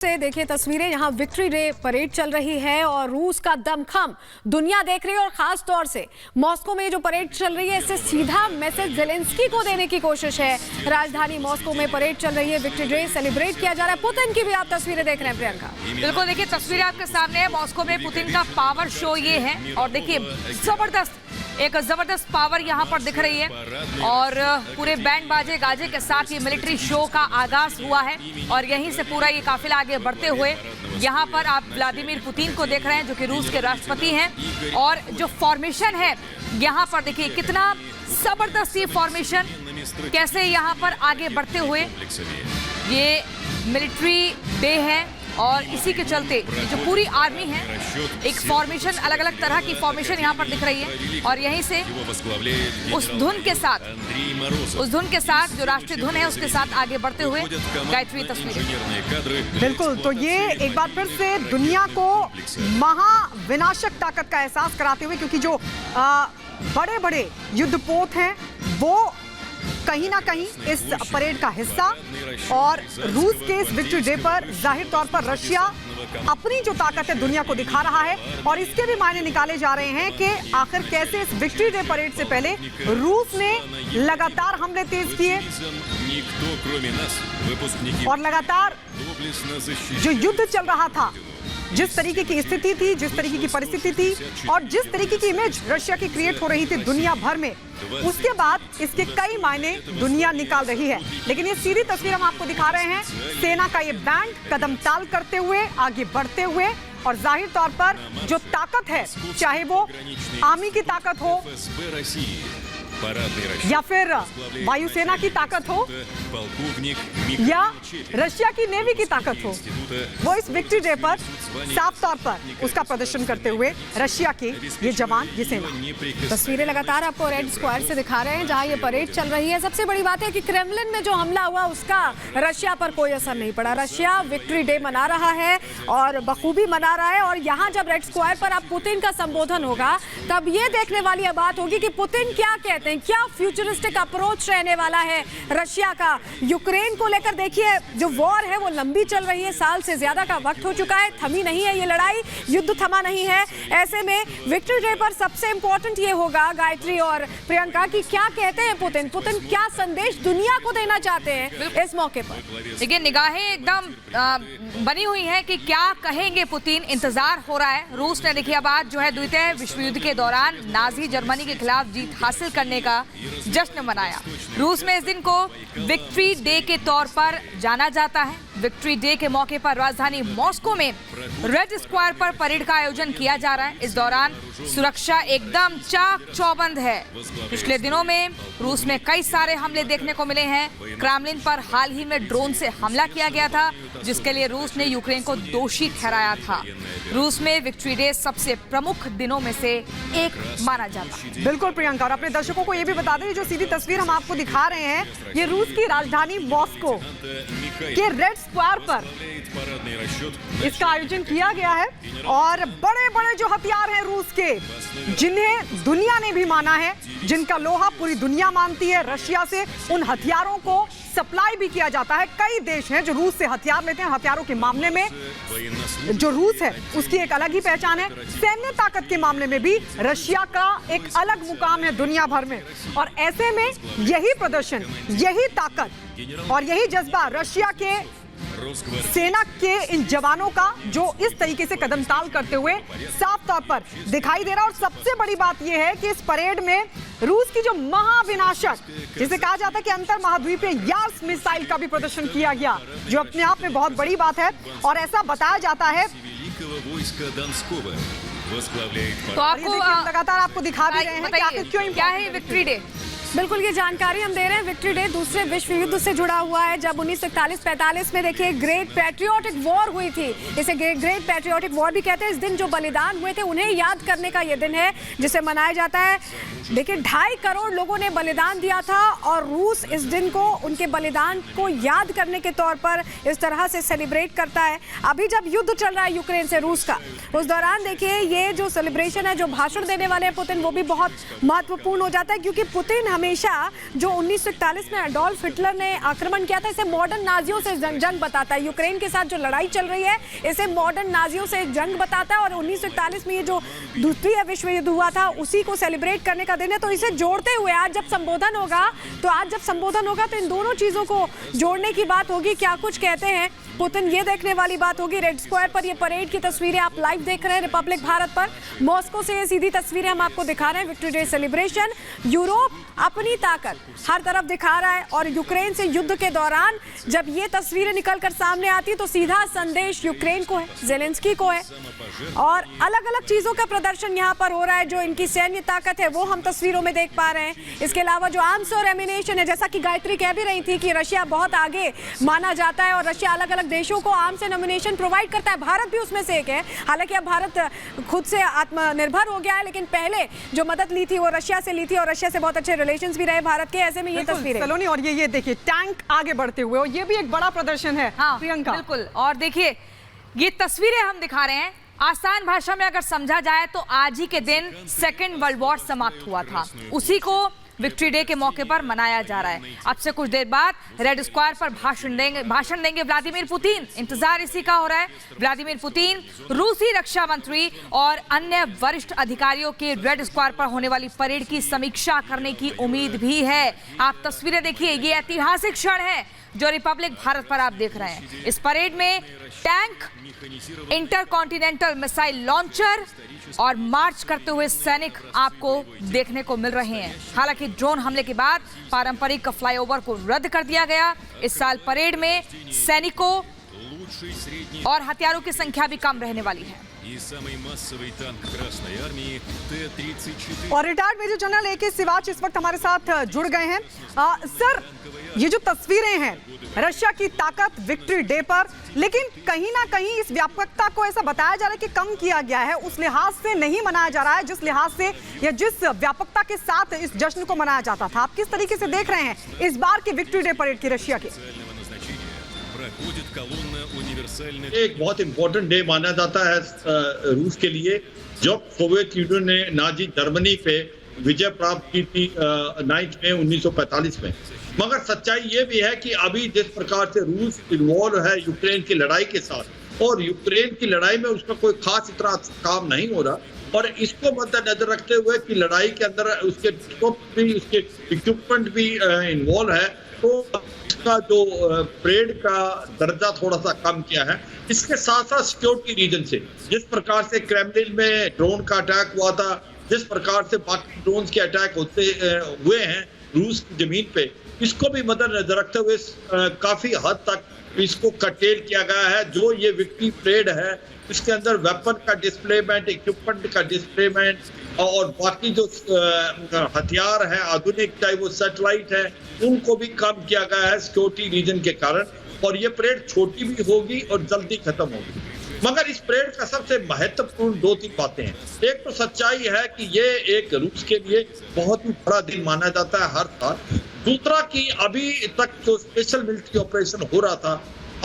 से देखिए तस्वीरें, यहाँ विक्ट्री डे परेड चल रही है और रूस का दमखम दुनिया देख रही है। और खास तौर से मॉस्को में जो परेड चल रही है, इससे सीधा मैसेज ज़ेलेंस्की को देने की कोशिश है। राजधानी मॉस्को में परेड चल रही है, विक्ट्री डे सेलिब्रेट किया जा रहा है। पुतिन की भी आप तस्वीरें देख रहे हैं प्रियंका। बिल्कुल, देखिए तस्वीरें आपके सामने है। मॉस्को में पुतिन का पावर शो ये है और देखिए जबरदस्त पावर यहाँ पर दिख रही है और पूरे बैंड बाजे गाजे के साथ ये मिलिट्री शो का आगाज हुआ है और यहीं से पूरा ये काफिला आगे बढ़ते हुए यहाँ पर आप व्लादिमीर पुतिन को देख रहे हैं, जो कि रूस के राष्ट्रपति हैं। और जो फॉर्मेशन है यहाँ पर देखिए कितना जबरदस्त ये फॉर्मेशन, कैसे यहाँ पर आगे बढ़ते हुए ये मिलिट्री डे है और इसी के चलते जो पूरी आर्मी है, एक फॉर्मेशन, अलग अलग तरह की फॉर्मेशन यहाँ पर दिख रही है। और यहीं से उस धुन के साथ जो राष्ट्रीय धुन है उसके साथ आगे बढ़ते हुए गायत्री तस्वीरें। बिल्कुल, तो ये एक बार फिर से दुनिया को महाविनाशक ताकत का एहसास कराते हुए, क्योंकि जो बड़े बड़े युद्धपोत हैं वो कहीं ना कहीं इस परेड का हिस्सा, और रूस के इस विक्ट्री डे पर जाहिर तौर पर रशिया अपनी जो ताकत है दुनिया को दिखा रहा है। और इसके भी मायने निकाले जा रहे हैं कि आखिर कैसे इस विक्ट्री डे परेड से पहले रूस ने लगातार हमले तेज किए और लगातार जो युद्ध चल रहा था, जिस तरीके की स्थिति थी, जिस तरीके की परिस्थिति थी और जिस तरीके की इमेज रशिया की क्रिएट हो रही थी दुनिया भर में, उसके बाद इसके कई मायने दुनिया निकाल रही है। लेकिन ये सीधी तस्वीर हम आपको दिखा रहे हैं, सेना का ये बैंड कदम ताल करते हुए आगे बढ़ते हुए, और जाहिर तौर पर जो ताकत है, चाहे वो आर्मी की ताकत हो या फिर वायुसेना की ताकत हो या रशिया की नेवी की ताकत हो, वो इस विक्ट्री डे पर साफ तौर पर उसका प्रदर्शन करते हुए रशिया के ये जवान, ये सेना। तस्वीरें लगातार आपको रेड स्क्वायर से दिखा रहे हैं जहां ये परेड चल रही है। सबसे बड़ी बात है कि क्रेमलिन में जो हमला हुआ उसका रशिया पर कोई असर नहीं पड़ा। रशिया विक्ट्री डे मना रहा है और बखूबी मना रहा है। और यहाँ जब रेड स्क्वायर पर आप पुतिन का संबोधन होगा तब ये देखने वाली बात होगी कि पुतिन क्या कहते हैं, क्या फ्यूचरिस्टिक अप्रोच रहने वाला है रशिया का यूक्रेन को लेकर। देखिए जो वॉर है वो लंबी चल रही है, साल से ज्यादा का वक्त हो चुका है, थमी नहीं है ये लड़ाई, युद्ध थमा नहीं है। ऐसे में विक्ट्री डे पर सबसे इंपॉर्टेंट ये होगा गायत्री और प्रियंका की क्या कहते हैं पुतिन क्या संदेश दुनिया को देना चाहते हैं इस मौके पर। देखिए निगाहें एकदम बनी हुई हैं कि क्या कहेंगे पुतिन, इंतजार हो रहा है। रूस ने देखिए अब जो है द्वितीय विश्व युद्ध के दौरान नाजी जर्मनी के खिलाफ जीत हासिल करने का जश्न मनाया। रूस में इस दिन को विक्ट्री डे के तौर पर जाना जाता है। विक्ट्री डे के मौके पर राजधानी मॉस्को में रेड स्क्वायर पर परेड का आयोजन किया जा रहा है। इस दौरान सुरक्षा एकदम चाक चौबंद है। पिछले दिनों में रूस में कई सारे हमले देखने को मिले हैं। क्रेमलिन पर हाल ही में ड्रोन से हमला किया गया था, जिसके लिए रूस ने यूक्रेन को दोषी ठहराया था। रूस में विक्ट्री डे सबसे प्रमुख दिनों में से एक माना जाता है। बिल्कुल प्रियंका, और अपने दर्शकों को ये भी बता दें, जो सीधी तस्वीर हम आपको दिखा रहे हैं, ये रूस की राजधानी मॉस्को के रेड स्क्वायर पर इसका आयोजन किया गया है। और बड़े बड़े जो हथियार हैं रूस के, जिन्हें दुनिया ने भी माना है, जिनका लोहा पूरी दुनिया मानती है, रशिया से उन हथियारों को सप्लाई भी किया जाता है। कई देश हैं जो रूस से हथियार लेते हैं। हथियारों के मामले में जो रूस है उसकी एक अलग ही पहचान है। सैन्य ताकत के मामले में भी रशिया का एक अलग मुकाम है दुनिया भर में। और ऐसे में यही प्रदर्शन, यही ताकत और यही जज्बा रशिया के सेना के इन जवानों का, जो इस तरीके से कदम ताल करते हुए साफ तौर पर दिखाई दे रहा है। और सबसे बड़ी बात यह है कि इस परेड में रूस की जो महाविनाशक, जिसे कहा जाता है कि अंतर महाद्वीपीय यार्स मिसाइल का भी प्रदर्शन किया गया, जो अपने आप में बहुत बड़ी बात है। और ऐसा बताया जाता है, तो आपको लगातार आपको दिखा भी रहे हैं कि आखिर क्यों क्या है विक्ट्री डे। बिल्कुल ये जानकारी हम दे रहे हैं। विक्ट्री डे दूसरे विश्व युद्ध से जुड़ा हुआ है, जब 1941-45 में देखिए ग्रेट पैट्रियोटिक वॉर हुई थी। इसे ग्रेट पैट्रियोटिक वॉर भी कहते हैं। इस दिन जो बलिदान हुए थे उन्हें याद करने का ये दिन है, जिसे मनाया जाता है। देखिए 2.5 करोड़ लोगों ने बलिदान दिया था और रूस इस दिन को उनके बलिदान को याद करने के तौर पर इस तरह से सेलिब्रेट करता है। अभी जब युद्ध चल रहा है यूक्रेन से रूस का, उस दौरान देखिए ये जो सेलिब्रेशन है, जो भाषण देने वाले हैं पुतिन, वो भी बहुत महत्वपूर्ण हो जाता है, क्योंकि पुतिन हमेशा जो 1941 में एडोल्फ हिटलर ने आक्रमण किया था, इसे मॉडर्न नाजियों से जंग बताता है। यूक्रेन के साथ जो लड़ाई चल रही है इसे मॉडर्न नाजियों से जंग बताता है, और 1941 में ये जो द्वितीय विश्व युद्ध हुआ था उसी को सेलिब्रेट करने का दिन है। तो इसे जोड़ते हुए आज जब संबोधन होगा तो इन दोनों चीजों को जोड़ने की बात होगी। क्या कुछ कहते हैं पुतिन, ये देखने वाली बात होगी। रेड स्क्वायर पर ये परेड की तस्वीरें आप लाइव देख रहे हैं रिपब्लिक भारत पर। मॉस्को से ये सीधी तस्वीरें हम आपको दिखा रहे हैं। विक्ट्री डे सेलिब्रेशन, यूरोप अपनी ताकत हर तरफ दिखा रहा है, और यूक्रेन से युद्ध के दौरान जब ये तस्वीरें निकलकर सामने आती तो सीधा संदेश यूक्रेन को है, जेलेंस्की को है, और अलग अलग चीजों का प्रदर्शन यहाँ पर हो रहा है। जो इनकी सैन्य ताकत है वो हम तस्वीरों में देख पा रहे हैं। इसके अलावा जो आर्म्स और एमिनेशन है, जैसा कि गायत्री कह भी रही थी कि रशिया बहुत आगे माना जाता है और रशिया अलग अलग देशों को आर्म्स एंड एमिनेशन प्रोवाइड करता है। भारत भी उसमें से एक है। हालांकि अब भारत खुद से आत्मनिर्भर हो गया है, लेकिन पहले जो मदद ली थी वो रशिया से ली थी, और रशिया से बहुत अच्छे रिलेशंस भी रहे भारत के। ऐसे में ये तस्वीरें सलोनी, और ये देखिए टैंक आगे बढ़ते हुए, और ये भी एक बड़ा प्रदर्शन है। हाँ, प्रियंका बिल्कुल। और देखिए ये तस्वीरें हम दिखा रहे हैं। आसान भाषा में अगर समझा जाए तो आज ही के दिन सेकेंड वर्ल्ड वॉर समाप्त हुआ था, उसी को विक्ट्री डे के मौके पर मनाया जा रहा है। अब से कुछ देर बाद रेड स्क्वायर पर भाषण देंगे व्लादिमीर पुतिन। इंतजार इसी का हो रहा है। व्लादिमीर पुतिन, रूसी रक्षा मंत्री और अन्य वरिष्ठ अधिकारियों के रेड स्क्वायर पर होने वाली परेड की समीक्षा करने की उम्मीद भी है। आप तस्वीरें देखिए, ये ऐतिहासिक क्षण है जो रिपब्लिक भारत पर आप देख रहे हैं। इस परेड में टैंक, इंटरकॉन्टिनेंटल मिसाइल लॉन्चर और मार्च करते हुए सैनिक आपको देखने को मिल रहे हैं। हालांकि ड्रोन हमले के बाद पारंपरिक फ्लाईओवर को रद्द कर दिया गया। इस साल परेड में सैनिकों और हथियारों की संख्या भी कम रहने वाली है। और retired major general A K. Siwach इस वक्त हमारे साथ जुड़ गए हैं। सर, ये जो तस्वीरें हैं रशिया की ताकत विक्ट्री डे पर, लेकिन कहीं ना कहीं इस व्यापकता को ऐसा बताया जा रहा है कि कम किया गया है, उस लिहाज से नहीं मनाया जा रहा है जिस लिहाज से या जिस व्यापकता के साथ इस जश्न को मनाया जाता था। आप किस तरीके से देख रहे हैं इस बार की विक्ट्री डे परेड की रशिया की? एक बहुत इंपॉर्टेंट डे माना जाता है रूस के लिए, जब सोवियत यूनियन ने नाजी जर्मनी पे विजय प्राप्त की थी 9 मई 1945 में। मगर सच्चाई ये भी है कि अभी जिस प्रकार से रूस इन्वॉल्व है यूक्रेन की लड़ाई के साथ, और यूक्रेन की लड़ाई में उसका कोई खास इतना काम नहीं हो रहा, और इसको मद्देनजर रखते हुए कि लड़ाई के अंदर उसके भी, उसके इक्विपमेंट भी इन्वॉल्व है, तो इसका जो परेड का दर्जा थोड़ा सा कम किया है। इसके साथ साथ सिक्योरिटी रीजन से, जिस प्रकार से क्रेमलिन में ड्रोन का अटैक हुआ था, जिस प्रकार से बाकी ड्रोन के अटैक हुए हैं रूस की जमीन पे, इसको भी मद्देनजर रखते हुए काफी हद तक इसको कर्टेल किया गया है। जो ये विक्ट्री परेड है इसके अंदर वेपन का डिस्प्लेमेंट, इक्विपमेंट का डिस्प्लेमेंट और बाकी जो हथियार है आधुनिक, चाहे वो सैटेलाइट है, उनको भी कम किया गया है सिक्योरिटी रीजन के कारण। और ये परेड छोटी भी होगी और जल्दी खत्म होगी। मगर इस परेड का सबसे महत्वपूर्ण 2-3 बातें हैं। एक तो सच्चाई है कि ये एक रूस के लिए बहुत ही बड़ा दिन माना जाता है हर साल। दूसरा कि अभी तक जो स्पेशल मिलिट्री ऑपरेशन हो रहा था,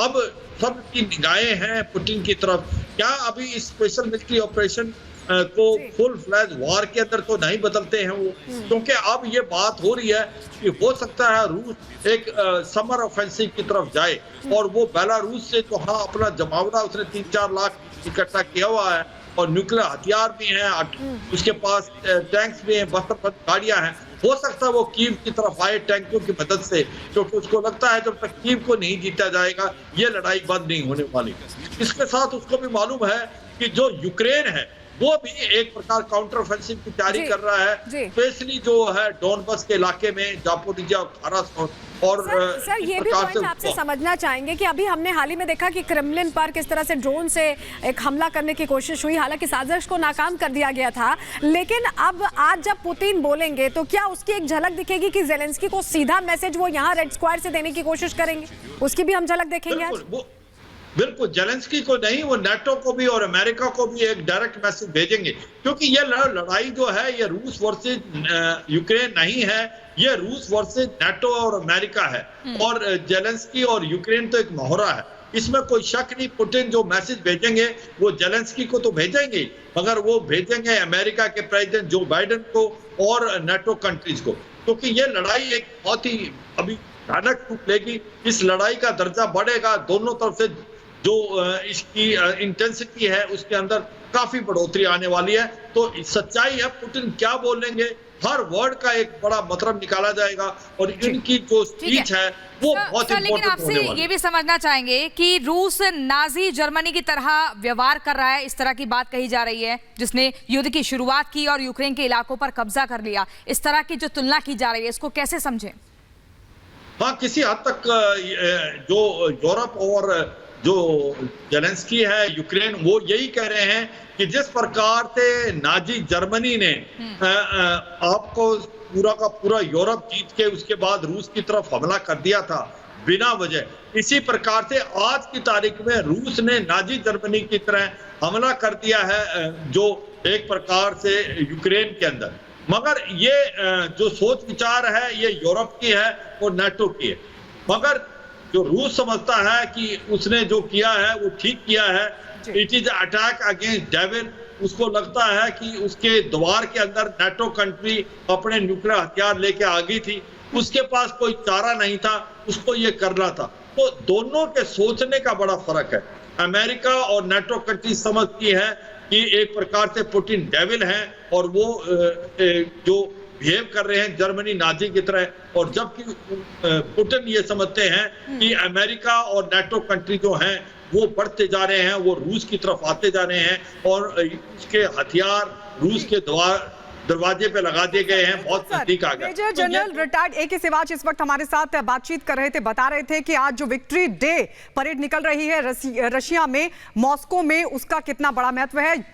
अब सबकी निगाहें हैं पुतिन की तरफ। क्या अभी इस स्पेशल मिलिट्री ऑपरेशन को फुल फ्लैज वार के अंदर तो नहीं बदलते हैं वो, क्योंकि अब ये बात हो रही है कि हो सकता है रूस एक समर ऑफेंसिव की तरफ जाए, और वो बेलारूस से तो हाँ अपना जमावड़ा उसने 3-4 लाख इकट्ठा किया हुआ है, और न्यूक्लियर हथियार भी हैं, उसके पास टैंक्स भी हैं, बस्तर गाड़ियां हैं। हो सकता है वो कीव की तरफ आए टैंकों की मदद से, क्योंकि उसको लगता है जब तक कीव को नहीं जीता जाएगा ये लड़ाई बंद नहीं होने वाली। इसके साथ उसको भी मालूम है कि जो यूक्रेन है वो भी एक प्रकार काउंटर ऑफेंसिव की तैयारी कर रहा है, स्पेशली जो है डोनबस के इलाके में जापोरिजिया और खारासन। और सर ये भी पॉइंट आपसे समझना चाहेंगे कि अभी हमने हाल ही में देखा कि क्रेमलिन पर किस तरह से ड्रोन से एक हमला करने की कोशिश हुई, हालांकि साजिश को नाकाम कर दिया गया था। लेकिन अब आज जब पुतिन बोलेंगे तो क्या उसकी एक झलक दिखेगी कि जेलेंस्की को सीधा मैसेज वो यहाँ रेड स्क्वायर से देने की कोशिश करेंगे? उसकी भी हम झलक देखेंगे आज। बिल्कुल, जेलेंस्की को नहीं, वो नाटो को भी और अमेरिका को भी एक डायरेक्ट मैसेज भेजेंगे, क्योंकि ये लड़ाई जो है ये रूस वर्सेस यूक्रेन नहीं है, ये रूस वर्सेस नाटो और अमेरिका है। और जेलेंस्की और यूक्रेन तो एक मोहरा है, इसमें कोई शक नहीं। पुतिन जो मैसेज भेजेंगे वो जेलेंस्की को तो भेजेंगे, मगर वो भेजेंगे अमेरिका के प्रेसिडेंट जो बाइडेन को और नाटो कंट्रीज को। क्योंकि ये लड़ाई एक बहुत ही अभी भयानक रूप लेगी। इस लड़ाई का दर्जा बढ़ेगा, दोनों तरफ से जो इसकी इंटेंसिटी है उसके अंदर काफी बढ़ोतरी आने वाली है। तो सच्चाई है, पुतिन क्या बोलेंगे, हर वर्ड का एक बड़ा मतलब निकाला जाएगा और इनकी जो स्पीच है वो बहुत लेकिन इंपॉर्टेंट आपसे होने वाली है। ये भी समझना चाहेंगे कि रूस नाजी जर्मनी की तरह व्यवहार कर रहा है, इस तरह की बात कही जा रही है, जिसने युद्ध की शुरुआत की और यूक्रेन के इलाकों पर कब्जा कर लिया, इस तरह की जो तुलना की जा रही है इसको कैसे समझें? हाँ, किसी हद तक जो यूरोप और जो जेलेंस्की है यूक्रेन, वो यही कह रहे हैं कि जिस प्रकार से नाजी जर्मनी ने आपको पूरा का पूरा यूरोप जीत के उसके बाद रूस की तरफ हमला कर दिया था बिना वजह, इसी प्रकार से आज की तारीख में रूस ने नाजी जर्मनी की तरह हमला कर दिया है जो एक प्रकार से यूक्रेन के अंदर। मगर ये जो सोच विचार है ये यूरोप की है और नाटो की है, मगर जो रूस समझता है कि उसने जो किया है वो ठीक किया है, it is attack against devil. उसको लगता है कि उसके द्वार के अंदर नाटो कंट्री अपने न्यूक्लियर हथियार लेके आ गई थी, उसके पास कोई चारा नहीं था, उसको ये करना था। तो दोनों के सोचने का बड़ा फर्क है। अमेरिका और नाटो कंट्री समझती है कि एक प्रकार से पुतिन डेविल है और वो जो बिहेव कर रहे हैं जर्मनी नाजी की तरह, और जबकि पुतिन ये समझते हैं कि अमेरिका और नाटो कंट्री जो हैं वो बढ़ते जा रहे हैं, वो रूस की तरफ आते जा रहे हैं और उसके हथियार रूस के दरवाजे पे लगा दिए गए हैं, बहुत नजदीक आ गए। मेजर जनरल रिटायर्ड ए के सिवाच इस वक्त हमारे साथ बातचीत कर रहे थे, बता रहे थे कि आज जो विक्ट्री डे परेड निकल रही है रशिया में, मॉस्को में, उसका कितना बड़ा महत्व है।